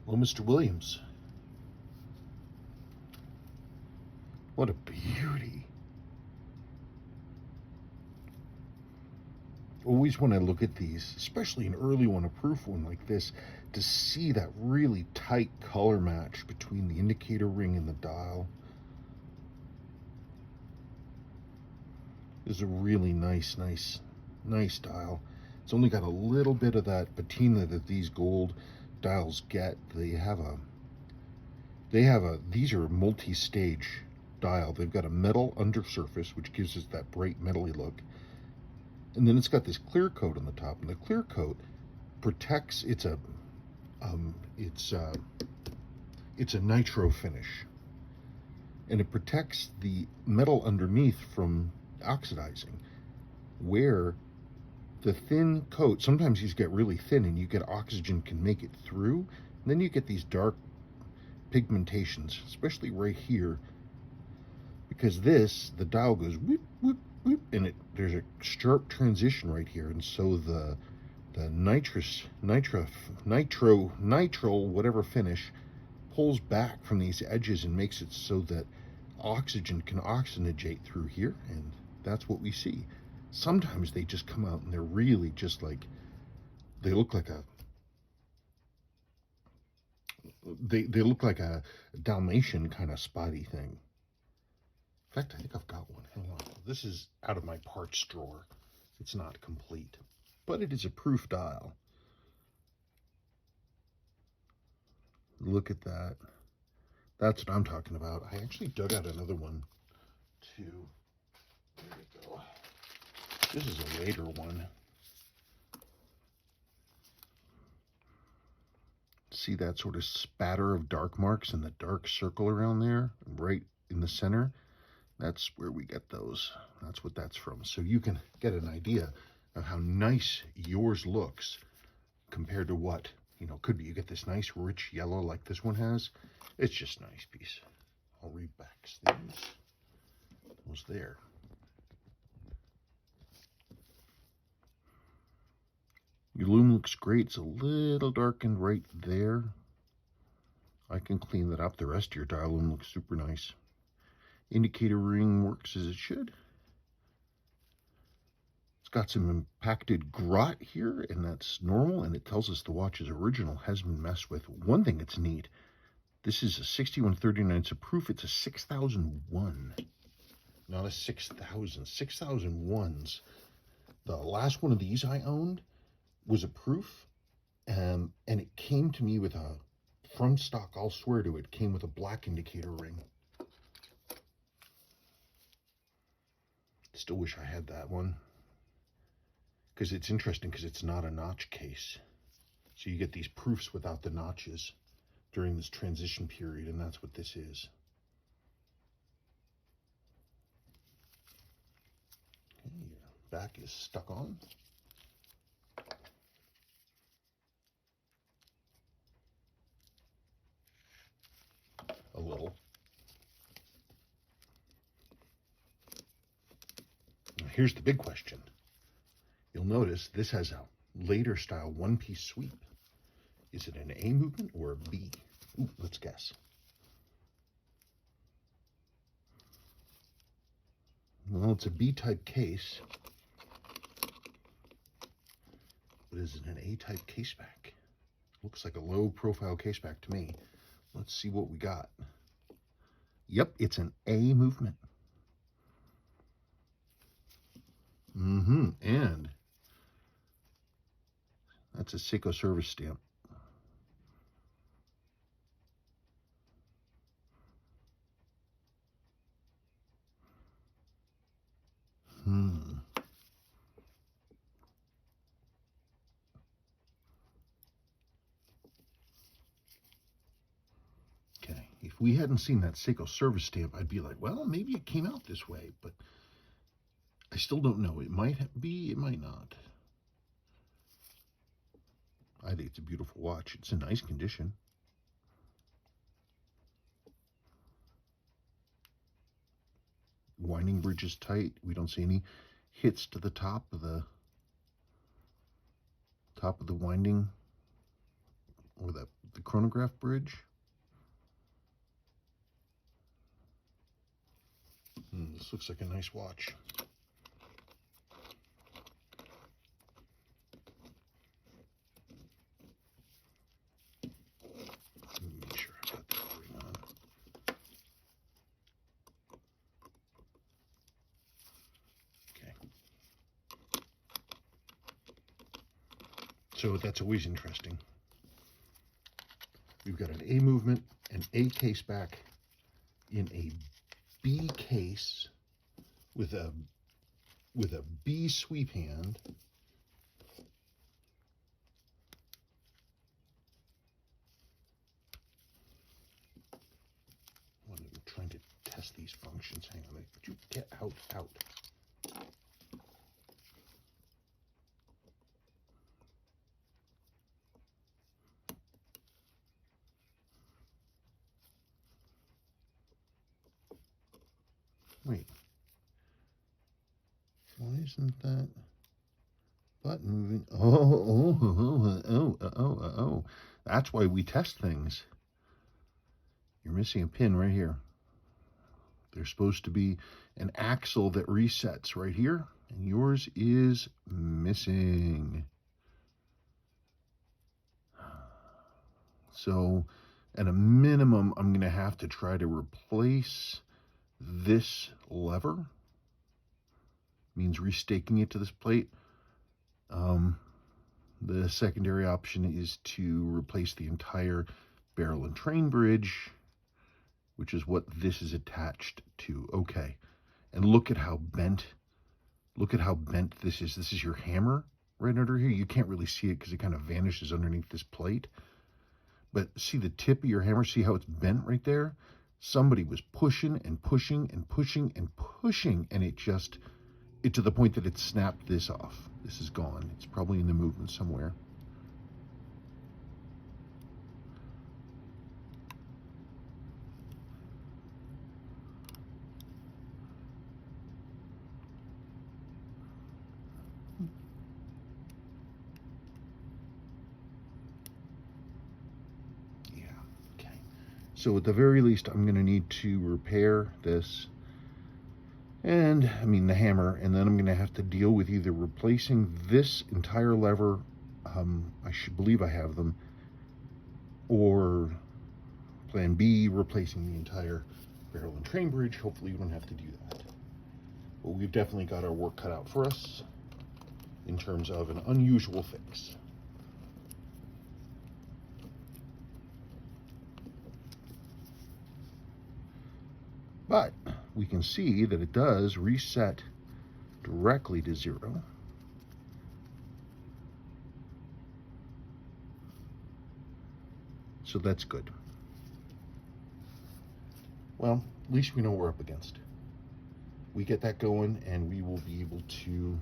Well, Mr. Williams, what a beauty. Always when I look at these, especially an early one, a proof one like this, to see that really tight color match between the indicator ring and the dial is a really nice dial. It's only got a little bit of that patina that these gold dials get. These are multi-stage dial. They've got a metal undersurface, which gives us that bright metally look. And then it's got this clear coat on the top, and the clear coat protects. It's a nitro finish, and it protects the metal underneath from oxidizing. Where the thin coat, sometimes these get really thin, and you get oxygen can make it through, and then you get these dark pigmentations, especially right here, because the dial goes whoop whoop whoop, and there's a sharp transition right here, and so the nitro whatever finish pulls back from these edges and makes it so that oxygen can oxygenate through here, and that's what we see. Sometimes they just come out and they're really just like, they look like a Dalmatian kind of spotty thing. In fact, I think I've got one. Hang on. This is out of my parts drawer. It's not complete, but it is a proof dial. Look at that. That's what I'm talking about. I actually dug out another one too. There we go. This is a later one. See that sort of spatter of dark marks and the dark circle around there, right in the center? That's where we get those. That's what that's from. So you can get an idea of how nice yours looks compared to what, could be. You get this nice rich yellow like this one has. It's just a nice piece. I'll read back these. Those there. Your Lume looks great. It's a little darkened right there. I can clean that up. The rest of your dial Lume looks super nice. Indicator ring works as it should. It's got some impacted grot here, and that's normal, and it tells us the watch is original, hasn't been messed with. One thing that's neat, this is a 6139. It's a proof. It's a 6001, not a 6000. 6001s. The last one of these I owned was a proof, and it came to me with a, from stock, I'll swear to it, came with a black indicator ring. Still wish I had that one, because it's interesting because it's not a notch case. So you get these proofs without the notches during this transition period, and that's what this is. Okay, your back is stuck on. A little. Now here's the big question. You'll notice this has a later style one-piece sweep. Is it an A movement or a B? Ooh, let's guess. Well, it's a B-type case. But is it an A-type caseback? Looks like a low-profile caseback to me. Let's see what we got. Yep, it's an A movement. And that's a Seiko service stamp. Okay, if we hadn't seen that Seiko service stamp, I'd be like, well, maybe it came out this way, but I still don't know. It might be, it might not. I think it's a beautiful watch. It's in nice condition. Winding bridge is tight. We don't see any hits to the top of the winding or the chronograph bridge. This looks like a nice watch. Make sure I've got that ring on. Okay. So that's always interesting. We've got an A movement, an A caseback in a B case with a B sweep hand. I'm trying to test these functions. Hang on, would you get out? Wait. Why isn't that button moving? Oh. That's why we test things. You're missing a pin right here. There's supposed to be an axle that resets right here, and yours is missing. So at a minimum, I'm going to have to try to replace this lever. Means restaking it to this plate. The secondary option is to replace the entire barrel and train bridge, which is what this is attached to. Okay, and look at how bent this is. This is your hammer right under here. You can't really see it because it kind of vanishes underneath this plate. But see the tip of your hammer? See how it's bent right there? Somebody was pushing and pushing and pushing and pushing, and it to the point that it snapped this off. This is gone. It's probably in the movement somewhere. Yeah, okay. So at the very least, I'm going to need to repair this. And, I mean, the hammer, and then I'm going to have to deal with either replacing this entire lever, I should believe I have them, or plan B, replacing the entire barrel and train bridge. Hopefully you don't have to do that. But we've definitely got our work cut out for us in terms of an unusual fix. But we can see that it does reset directly to 0. So that's good. Well, at least we know what we're up against. We get that going and we will be able to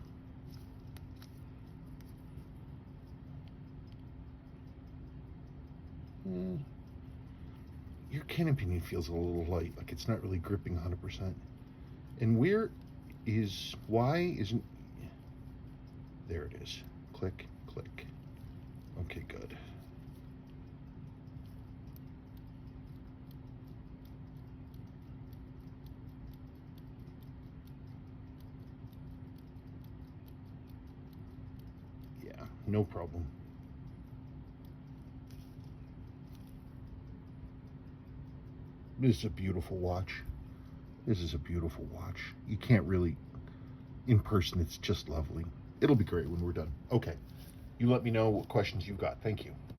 your cannon pinion feels a little light, like it's not really gripping 100%. And why isn't, there it is. Click, click. Okay, good. Yeah, no problem. This is a beautiful watch. This is a beautiful watch. You can't really, in person, it's just lovely. It'll be great when we're done. Okay, you let me know what questions you've got. Thank you.